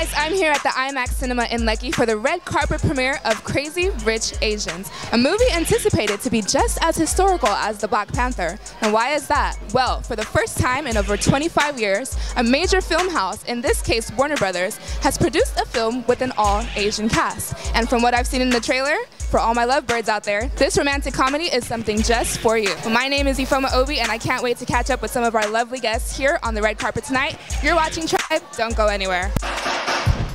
guys, I'm here at the IMAX Cinema in Lekki for the red carpet premiere of Crazy Rich Asians, a movie anticipated to be just as historical as the Black Panther. And why is that? Well, for the first time in over 25 years, a major film house, in this case Warner Brothers, has produced a film with an all-Asian cast. And from what I've seen in the trailer, for all my lovebirds out there, this romantic comedy is something just for you. Well, my name is Omawunmi Ogbe, and I can't wait to catch up with some of our lovely guests here on the red carpet tonight. You're watching Trybe, don't go anywhere.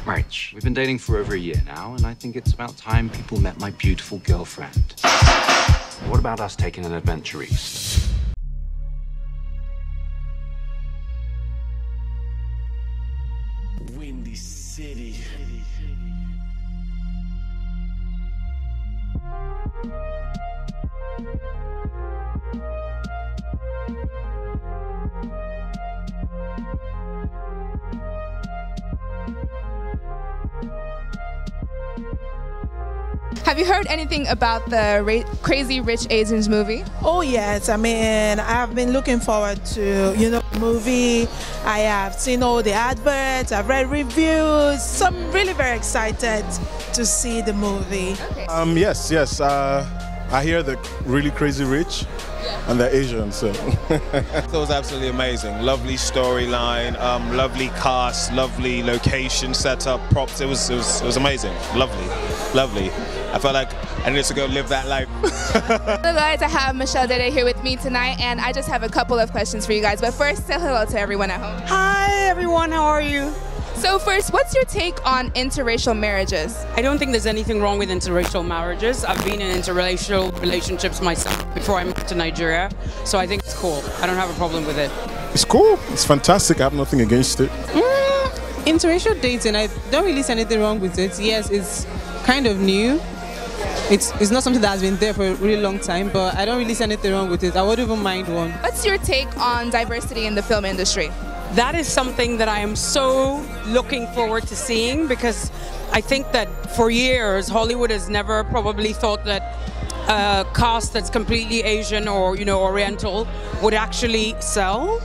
Right, we've been dating for over a year now, and I think it's about time people met my beautiful girlfriend. What about us taking an adventure east? Windy City. Have you heard anything about the Crazy Rich Asians movie? Oh yes, I mean, I've been looking forward to, the movie. I have seen all the adverts, I've read reviews, so I'm really very excited to see the movie. Okay. Yes. I hear they're really crazy rich, and they're Asian, so. It was absolutely amazing. Lovely storyline, lovely cast, lovely location setup, props. It was amazing. Lovely. I felt like I needed to go live that life. Hello guys, I have Michelle Dede here with me tonight, and I just have a couple of questions for you guys. But first, say hello to everyone at home. Hi everyone, how are you? So first, what's your take on interracial marriages? I don't think there's anything wrong with interracial marriages. I've been in interracial relationships myself before I moved to Nigeria, so I think it's cool. I don't have a problem with it. It's cool, it's fantastic, I have nothing against it. Interracial dating, I don't really see anything wrong with it. Yes, it's kind of new. It's not something that has been there for a really long time, but I don't really see anything wrong with it. I wouldn't even mind one. What's your take on diversity in the film industry? That is something that I am so looking forward to seeing, because I think that for years Hollywood has never probably thought that a cast that's completely Asian or Oriental would actually sell.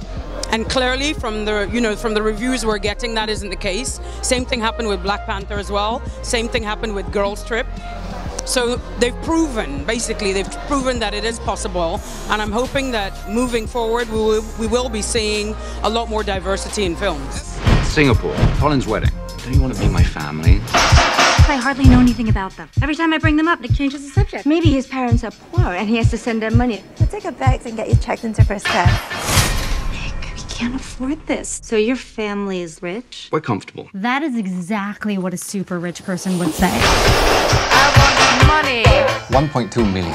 And clearly from the reviews we're getting, that isn't the case. Same thing happened with Black Panther as well. Same thing happened with Girls Trip. So they've proven that it is possible, and I'm hoping that moving forward we will be seeing a lot more diversity in films. Singapore, Colin's wedding. Don't you want to be my family? I hardly know anything about them. Every time I bring them up, Nick changes the subject. Maybe his parents are poor and he has to send them money. We'll take a bags and get you checked into first class. Nick, we can't afford this. So your family is rich? We're comfortable. That is exactly what a super rich person would say. Money. 1.2 million.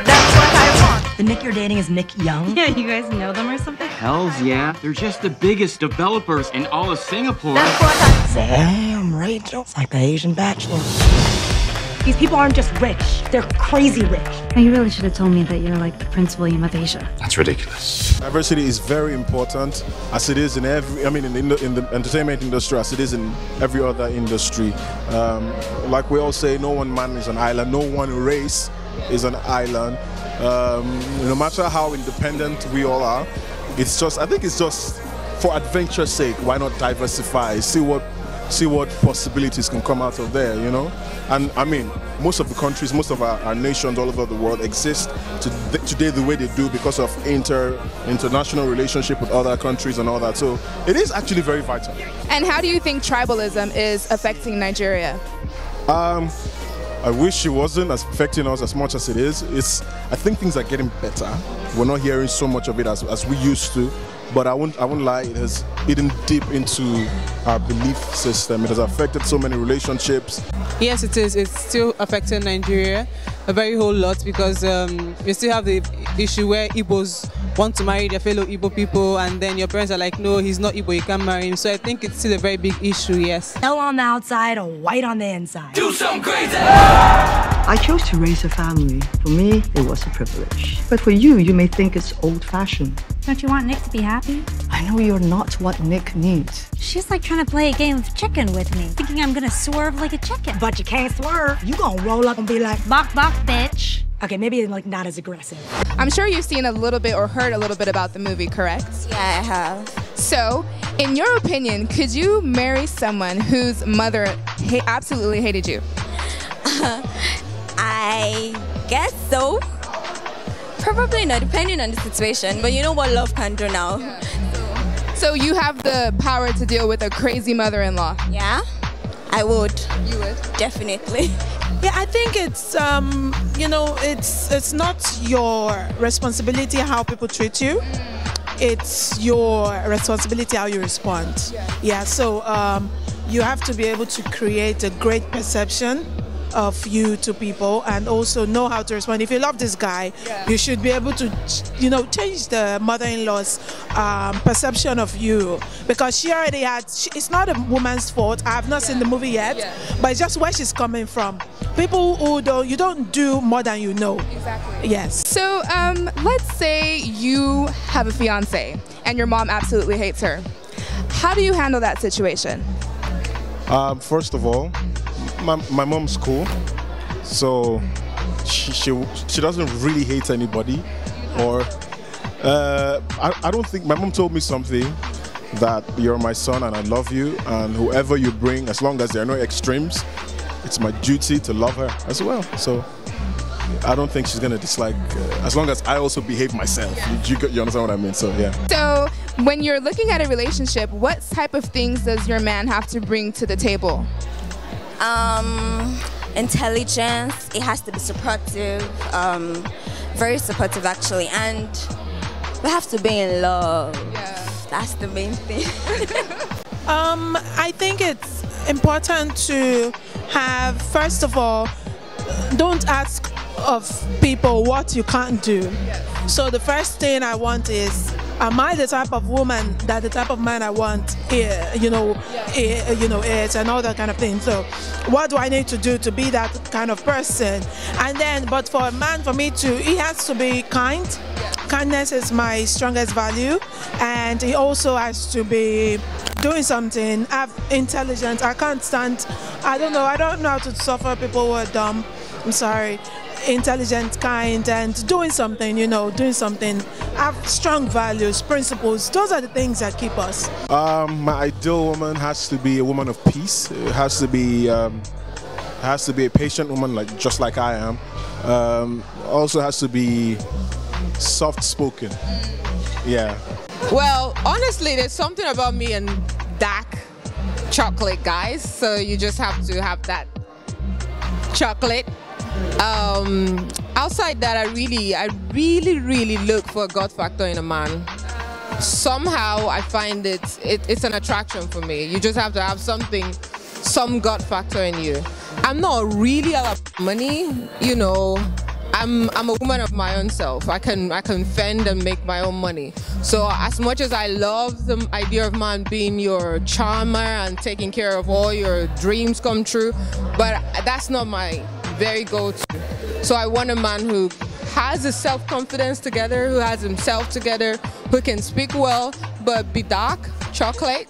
That's what I want. The Nick you're dating is Nick Young? Yeah, you guys know them or something? Hells yeah. They're just the biggest developers in all of Singapore. That's what I... Damn, Rachel. It's like the Asian Bachelor. These people aren't just rich, they're crazy rich. Now, you really should have told me that you're like the Prince William of Asia. That's ridiculous. Diversity is very important, as it is in in the entertainment industry, as it is in every other industry. Like we all say, no one man is an island, no one race is an island. No matter how independent we all are, I think it's just for adventure's sake, why not diversify, see what possibilities can come out of there, And I mean, most of the countries, most of our nations all over the world exist today the way they do because of international relationship with other countries and all that. So it is actually very vital. And how do you think tribalism is affecting Nigeria? I wish it wasn't affecting us as much as it is. I think things are getting better. We're not hearing so much of it as we used to. But I won't lie, it has eaten deep into our belief system. It has affected so many relationships. Yes, it is. It's still affecting Nigeria a very whole lot, because we still have the issue where Igbos want to marry their fellow Igbo people, and then your parents are like, no, he's not Igbo, you can't marry him. So I think it's still a very big issue, yes. Yellow on the outside or white on the inside. Do something crazy! I chose to raise a family. For me, it was a privilege. But for you, you may think it's old-fashioned. Don't you want Nick to be happy? I know you're not what Nick needs. She's like trying to play a game of chicken with me, thinking I'm gonna swerve like a chicken. But you can't swerve. You gonna roll up and be like, bok bok, bitch. Okay, maybe like not as aggressive. I'm sure you've seen a little bit or heard a little bit about the movie, correct? Yeah, I have. So, in your opinion, could you marry someone whose mother absolutely hated you? I guess so. Probably not, depending on the situation. But you know what love can do now. Yeah. So you have the power to deal with a crazy mother-in-law? Yeah, I would. You would? Definitely. Yeah, I think it's it's not your responsibility how people treat you. It's your responsibility how you respond. Yeah, so you have to be able to create a great perception of you to people and also know how to respond. If you love this guy, you should be able to, change the mother-in-law's perception of you, because she already had. It's not a woman's fault. I have not seen the movie yet, but it's just where she's coming from. People who you don't do more than you know. Exactly. Yes. So let's say you have a fiance and your mom absolutely hates her. How do you handle that situation? First of all, my mom's cool, so she doesn't really hate anybody, or I don't think. My mom told me something, that you're my son and I love you, and whoever you bring, as long as there are no extremes, it's my duty to love her as well. So I don't think she's gonna dislike, as long as I also behave myself. You understand what I mean? So yeah. So when you're looking at a relationship, what type of things does your man have to bring to the table? Intelligence. It has to be supportive, very supportive actually, and we have to be in love. That's the main thing. I think it's important to have, first of all, don't ask of people what you can't do. So the first thing I want is, am I the type of woman that the type of man I want is, and all that kind of thing. So what do I need to do to be that kind of person? And then, but for a man, for me to, he has to be kind. Kindness is my strongest value, and he also has to be doing something, have intelligence. I can't stand, I don't know how to suffer people who are dumb. I'm sorry. Intelligent, kind, and doing something, doing something. Have strong values, principles. Those are the things that keep us. My ideal woman has to be a woman of peace. It has to be a patient woman, just like I am. Also has to be soft-spoken. Yeah. Well, honestly, there's something about me and dark chocolate guys, so you just have to have that chocolate. Outside that, I really look for a God factor in a man. Somehow I find it's an attraction for me. You just have to have some God factor in you. I'm not really about money, I'm a woman of my own self. I can fend and make my own money. So as much as I love the idea of man being your charmer and taking care of all your dreams come true, but that's not my very go-to. So I want a man who has his self-confidence together, who has himself together, who can speak well, but be dark, chocolate.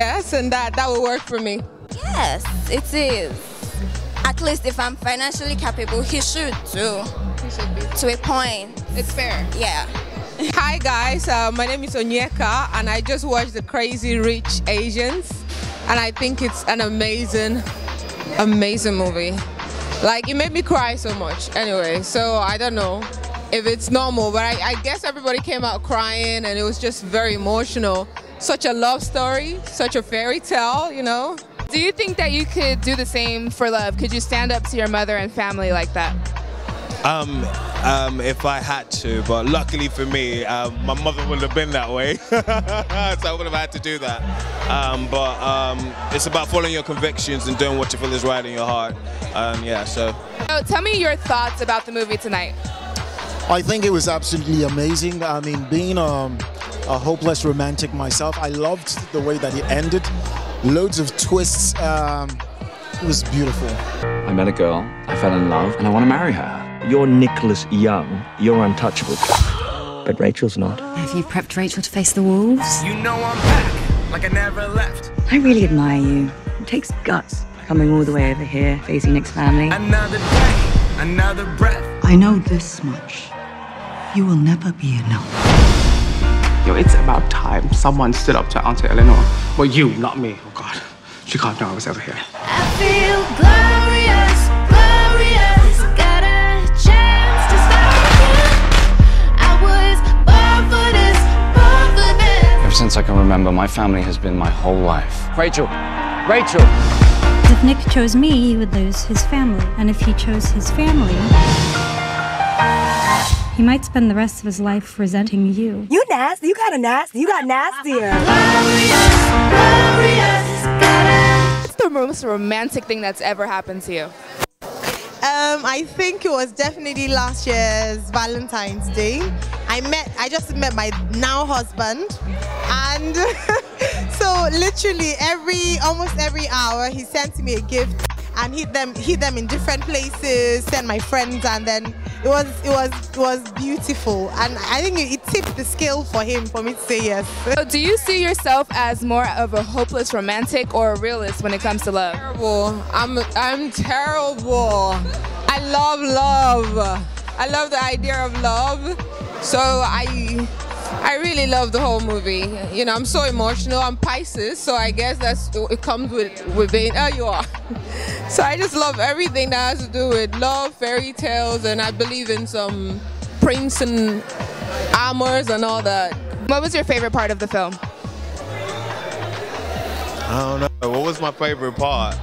Yes, and that will work for me. Yes, it is. At least if I'm financially capable, he should too. He should be. To a point. It's fair. Yeah. Hi guys, my name is Onyeka, and I just watched the Crazy Rich Asians, and I think it's an amazing movie. It made me cry so much. Anyway, so I don't know if it's normal, but I guess everybody came out crying, and it was just very emotional. Such a love story, such a fairy tale, Do you think that you could do the same for love? Could you stand up to your mother and family like that? If I had to, but luckily for me, my mother wouldn't have been that way, so I wouldn't have had to do that. It's about following your convictions and doing what you feel is right in your heart. Yeah, so. Tell me your thoughts about the movie tonight. I think it was absolutely amazing. I mean, being a hopeless romantic myself, I loved the way that it ended. Loads of twists. It was beautiful. I met a girl, I fell in love, and I want to marry her. You're Nicholas Young. You're untouchable. But Rachel's not. Have you prepped Rachel to face the wolves? You know I'm back, like I never left. I really admire you. It takes guts coming all the way over here, facing Nick's family. Another day, another breath. I know this much. You will never be enough. Yo, it's about time someone stood up to Auntie Eleanor. Well, you, not me. Oh, God. She can't know I was ever here. I feel glorious, glorious. Got a chance to stop you. I was born for this, born for this. Ever since I can remember, my family has been my whole life. Rachel! Rachel! If Nick chose me, he would lose his family. And if he chose his family, he might spend the rest of his life resenting you. You nasty. You kind of nasty. You got nastier. What's the most romantic thing that's ever happened to you? I think it was definitely last year's Valentine's Day. I just met my now husband, and so literally almost every hour he sent me a gift and hid them in different places, sent my friends, and then it was beautiful, and I think it tipped the scale for him for me to say yes. So do you see yourself as more of a hopeless romantic or a realist when it comes to love? Terrible. I'm terrible. I love love. I love the idea of love. So I really love the whole movie. You know, I'm so emotional. I'm Pisces, so I guess it comes with being. Oh, you are. So I just love everything that has to do with love, fairy tales, and I believe in some prince and armors and all that. What was your favorite part of the film? I don't know. What was my favorite part?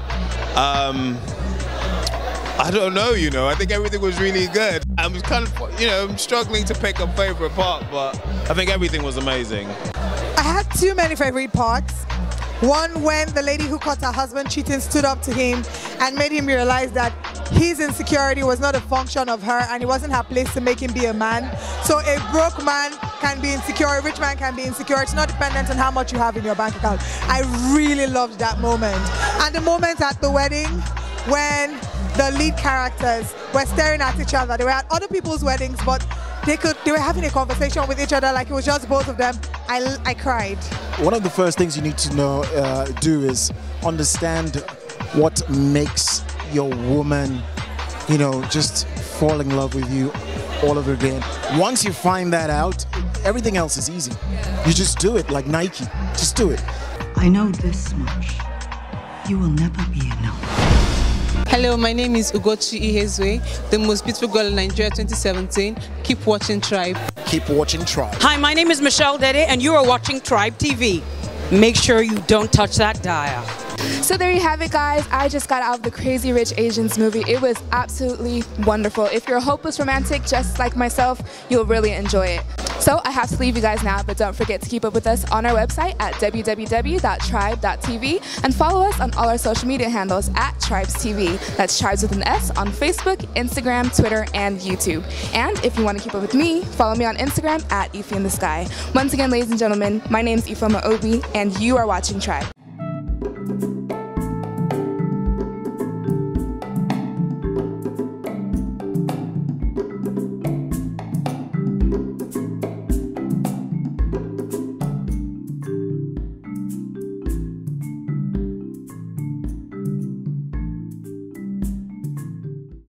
I don't know, you know. I think everything was really good. I'm kind of, you know, I'm struggling to pick a favorite part, but I think everything was amazing. I had too many favorite parts. One, when the lady who caught her husband cheating stood up to him and made him realize that his insecurity was not a function of her and it wasn't her place to make him be a man. So a broke man can be insecure, a rich man can be insecure. It's not dependent on how much you have in your bank account. I really loved that moment. And the moment at the wedding when the lead characters were staring at each other. They were at other people's weddings, but they were having a conversation with each other like it was just both of them. I cried. One of the first things you need to do is understand what makes your woman, you know, just fall in love with you all over again. Once you find that out, everything else is easy. You just do it like Nike. Just do it. I know this much. You will never be enough. Hello, my name is Ugochi Uhezue, the most beautiful girl in Nigeria 2017. Keep watching Trybe. Keep watching Trybe. Hi, my name is Michelle Dede, and you are watching Trybe TV. Make sure you don't touch that dial. So there you have it, guys. I just got out of the Crazy Rich Asians movie. It was absolutely wonderful. If you're a hopeless romantic just like myself, you'll really enjoy it. So I have to leave you guys now, but don't forget to keep up with us on our website at www.trybe.tv and follow us on all our social media handles at Trybes TV. That's Trybes with an S on Facebook, Instagram, Twitter, and YouTube. And if you want to keep up with me, follow me on Instagram at Ify in the Sky. Once again, ladies and gentlemen, my name is Omawunmi Ogbe, and you are watching Trybe.